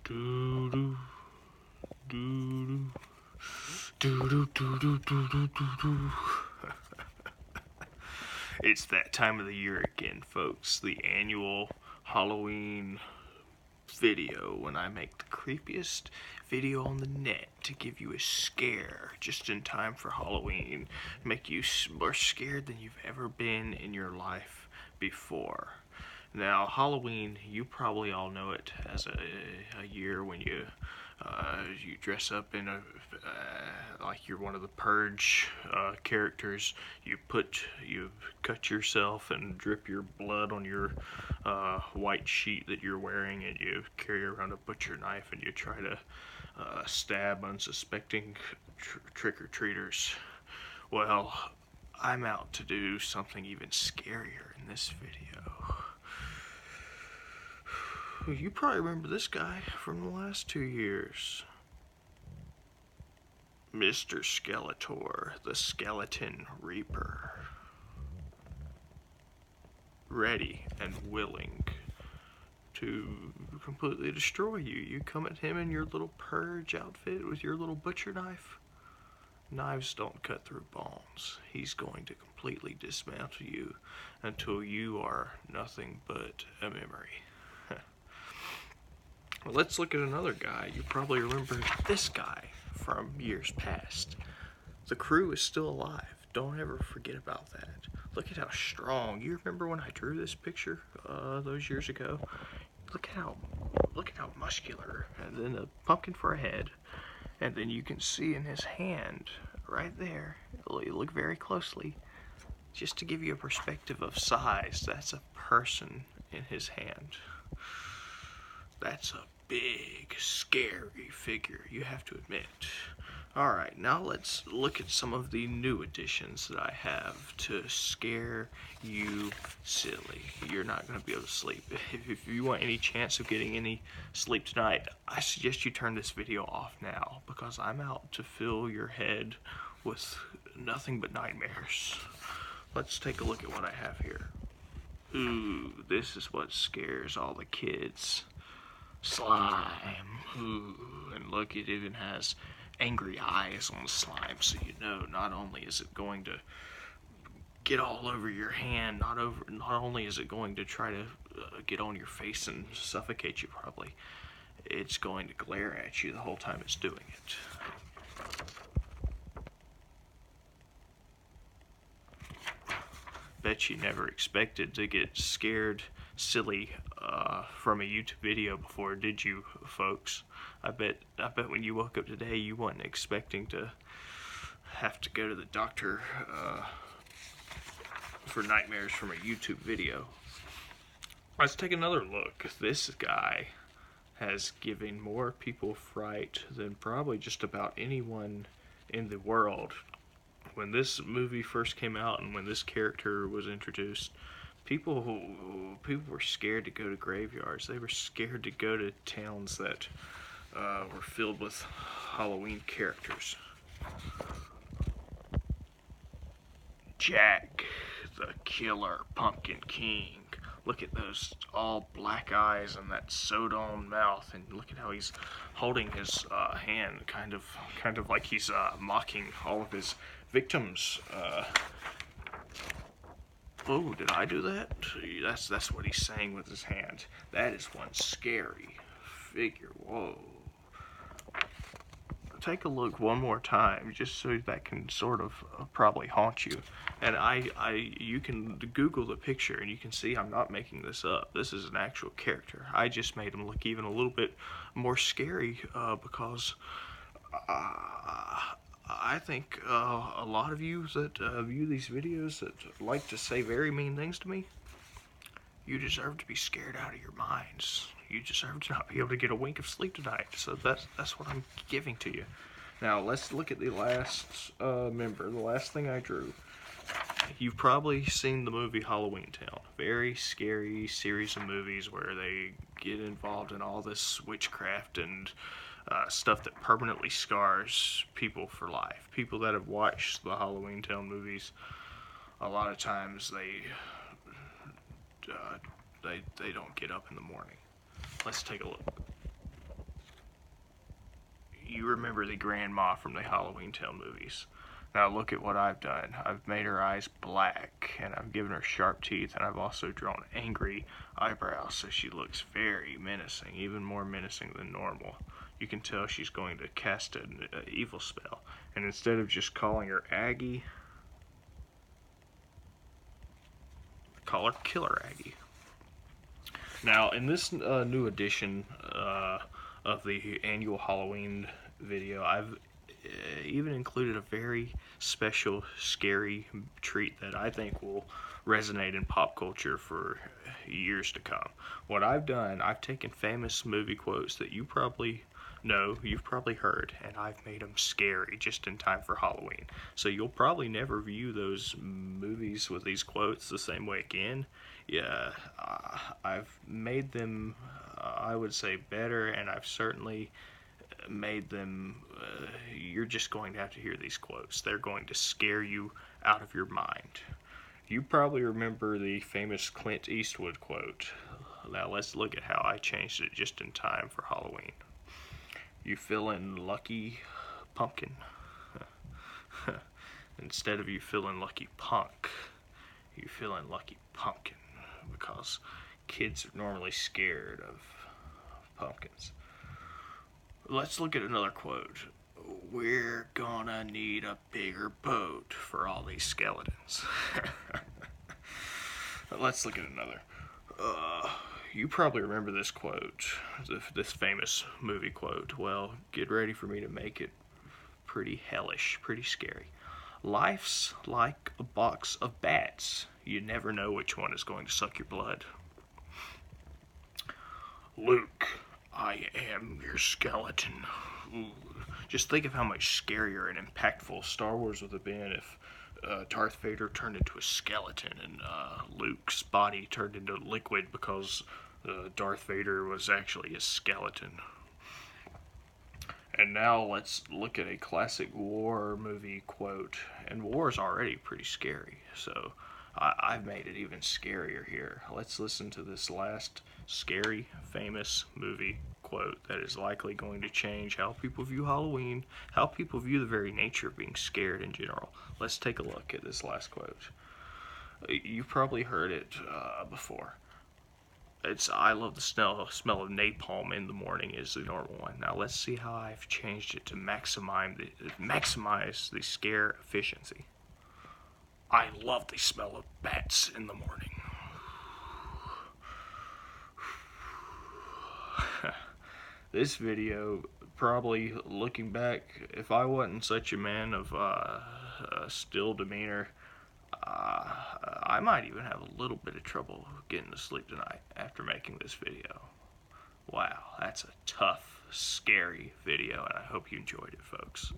Do do do do do do do do do do do. It's that time of the year again, folks. The annual Halloween video when I make the creepiest video on the net to give you a scare just in time for Halloween, make you more scared than you've ever been in your life before. Now, Halloween, you probably all know it as a year when you dress up in like you're one of the Purge characters. You cut yourself and drip your blood on your white sheet that you're wearing, and you carry around a butcher knife and you try to stab unsuspecting trick-or-treaters. Well, I'm out to do something even scarier in this video. You probably remember this guy from the last 2 years. Mr. Skeletor, the Skeleton Reaper. Ready and willing to completely destroy you. You come at him in your little Purge outfit with your little butcher knife. Knives don't cut through bones. He's going to completely dismantle you until you are nothing but a memory. Well, let's look at another guy. You probably remember this guy from years past. The crew is still alive. Don't ever forget about that. Look at how strong. You remember when I drew this picture those years ago? Look how muscular. And then a pumpkin for a head. And then you can see in his hand, right there, you look very closely, just to give you a perspective of size, that's a person in his hand. That's a big, scary figure, you have to admit. Alright, now let's look at some of the new additions that I have to scare you silly. You're not going to be able to sleep. If you want any chance of getting any sleep tonight, I suggest you turn this video off now, because I'm out to fill your head with nothing but nightmares. Let's take a look at what I have here. Ooh, this is what scares all the kids. Slime. Ooh, and look, it even has angry eyes on the slime, so you know not only is it going to get all over your hand, not only is it going to try to get on your face and suffocate you probably, it's going to glare at you the whole time it's doing it. Bet you never expected to get scared silly from a YouTube video before, did you, folks? I bet when you woke up today you weren't expecting to have to go to the doctor for nightmares from a YouTube video. Let's take another look. This guy has given more people fright than probably just about anyone in the world. When this movie first came out and when this character was introduced, people were scared to go to graveyards. They were scared to go to towns that were filled with Halloween characters. Jack, the Killer Pumpkin King. Look at those all black eyes and that sewed-on mouth, and look at how he's holding his hand, kind of like he's mocking all of his victims. Oh, did I do that? That's what he's saying with his hand. That is one scary figure. Whoa. Take a look one more time, just so that can sort of probably haunt you. And you can Google the picture and you can see I'm not making this up. This is an actual character. I just made him look even a little bit more scary because I think a lot of you that view these videos that like to say very mean things to me, you deserve to be scared out of your minds. You deserve to not be able to get a wink of sleep tonight. So that's what I'm giving to you. Now let's look at the last member, the last thing I drew. You've probably seen the movie Halloween Town. Very scary series of movies where they get involved in all this witchcraft and stuff that permanently scars people for life. People that have watched the Halloween Town movies, a lot of times they don't get up in the morning. Let's take a look. you remember the grandma from the Halloween Town movies. Now look at what I've done. I've made her eyes black, and I've given her sharp teeth, and I've also drawn angry eyebrows, so she looks very menacing, even more menacing than normal. You can tell she's going to cast an evil spell, and instead of just calling her Aggie, call her Killer Aggie. Now, in this new edition of the annual Halloween video, I've even included a very special, scary treat that I think will resonate in pop culture for years to come. What I've done, I've taken famous movie quotes that you probably know, you've probably heard, and I've made them scary just in time for Halloween. So you'll probably never view those movies with these quotes the same way again. Yeah, I've made them, I would say, better, and I've certainly made them, you're just going to have to hear these quotes. They're going to scare you out of your mind. You probably remember the famous Clint Eastwood quote. Now let's look at how I changed it just in time for Halloween. You feeling lucky, pumpkin? Instead of you feeling lucky punk, you feeling lucky pumpkin, because kids are normally scared of pumpkins. Let's look at another quote. We're gonna need a bigger boat for all these skeletons. Let's look at another. You probably remember this quote, this famous movie quote. Well, get ready for me to make it pretty hellish, pretty scary. Life's like a box of bats. You never know which one is going to suck your blood. Luke, I am your skeleton. Ooh. Just think of how much scarier and impactful Star Wars would have been if Darth Vader turned into a skeleton and Luke's body turned into liquid because Darth Vader was actually a skeleton. And now let's look at a classic war movie quote. And war is already pretty scary, so I've made it even scarier here. Let's listen to this last scary, famous movie quote that is likely going to change how people view Halloween, how people view the very nature of being scared in general. Let's take a look at this last quote. You've probably heard it before. It's I love the smell of napalm in the morning is the normal one. Now let's see how I've changed it to maximize the scare efficiency. I love the smell of bats in the morning. This video, probably looking back, if I wasn't such a man of still demeanor, I might even have a little bit of trouble getting to sleep tonight after making this video. Wow, that's a tough, scary video, and I hope you enjoyed it, folks.